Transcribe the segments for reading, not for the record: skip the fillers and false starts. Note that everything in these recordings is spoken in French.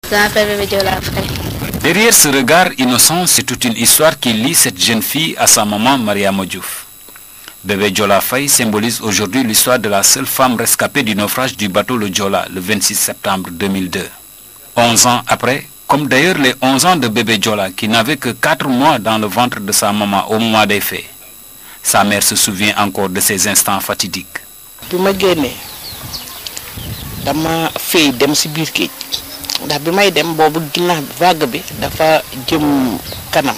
Je m'appelle Bébé Diola Faye. Derrière ce regard innocent, c'est toute une histoire qui lie cette jeune fille à sa maman Mariama Diouf. Bébé Diola Faye symbolise aujourd'hui l'histoire de la seule femme rescapée du naufrage du bateau le Diola le 26 septembre 2002. 11 ans après, comme d'ailleurs les 11 ans de bébé Diola qui n'avait que 4 mois dans le ventre de sa maman au moment des faits. Sa mère se souvient encore de ces instants fatidiques. Dama fay dem ci biir géej ndax bi may dem boobu ginnaaw vague bi dafa jëm kanam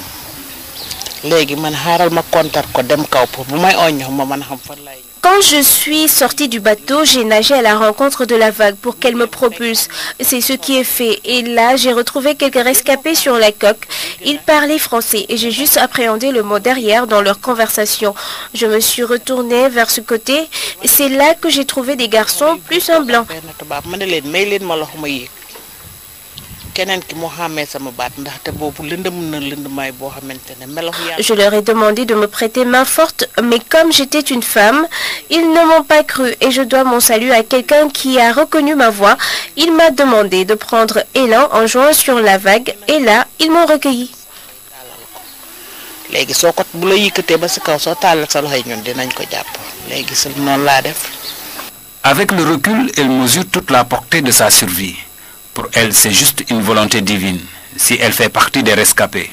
léegi man xaaral ma kontar ko dem kaw pour bu may oññoo ma mën a xam fan lay. Quand je suis sortie du bateau, j'ai nagé à la rencontre de la vague pour qu'elle me propulse. C'est ce qui est fait. Et là, j'ai retrouvé quelques rescapés sur la coque. Ils parlaient français et j'ai juste appréhendé le mot derrière dans leur conversation. Je me suis retournée vers ce côté. C'est là que j'ai trouvé des garçons plus un blanc. Je leur ai demandé de me prêter main forte, mais comme j'étais une femme, ils ne m'ont pas cru et je dois mon salut à quelqu'un qui a reconnu ma voix. Il m'a demandé de prendre élan en jouant sur la vague et là, ils m'ont recueilli. Avec le recul, elle mesure toute la portée de sa survie. Pour elle, c'est juste une volonté divine, si elle fait partie des rescapés.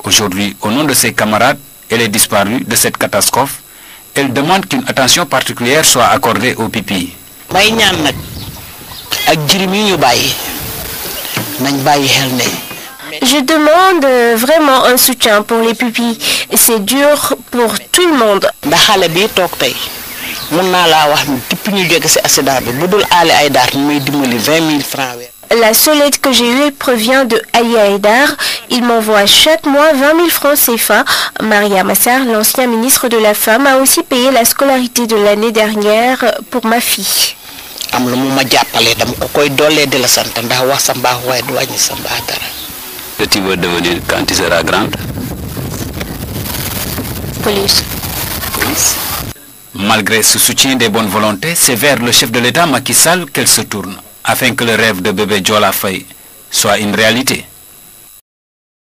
Aujourd'hui, au nom de ses camarades, elle est disparue de cette catastrophe. Elle demande qu'une attention particulière soit accordée aux pipis. Je demande vraiment un soutien pour les pupilles. C'est dur pour tout le monde. La seule aide que j'ai eue provient de Ali Haïdar. Il m'envoie chaque mois 20 000 francs CFA. Maria Massar, l'ancien ministre de la Femme, a aussi payé la scolarité de l'année dernière pour ma fille. Que tu veux devenir quand tu seras grande? Police. Police. Malgré ce soutien des bonnes volontés, c'est vers le chef de l'État Macky Sall qu'elle se tourne, afin que le rêve de bébé Diola Faye soit une réalité.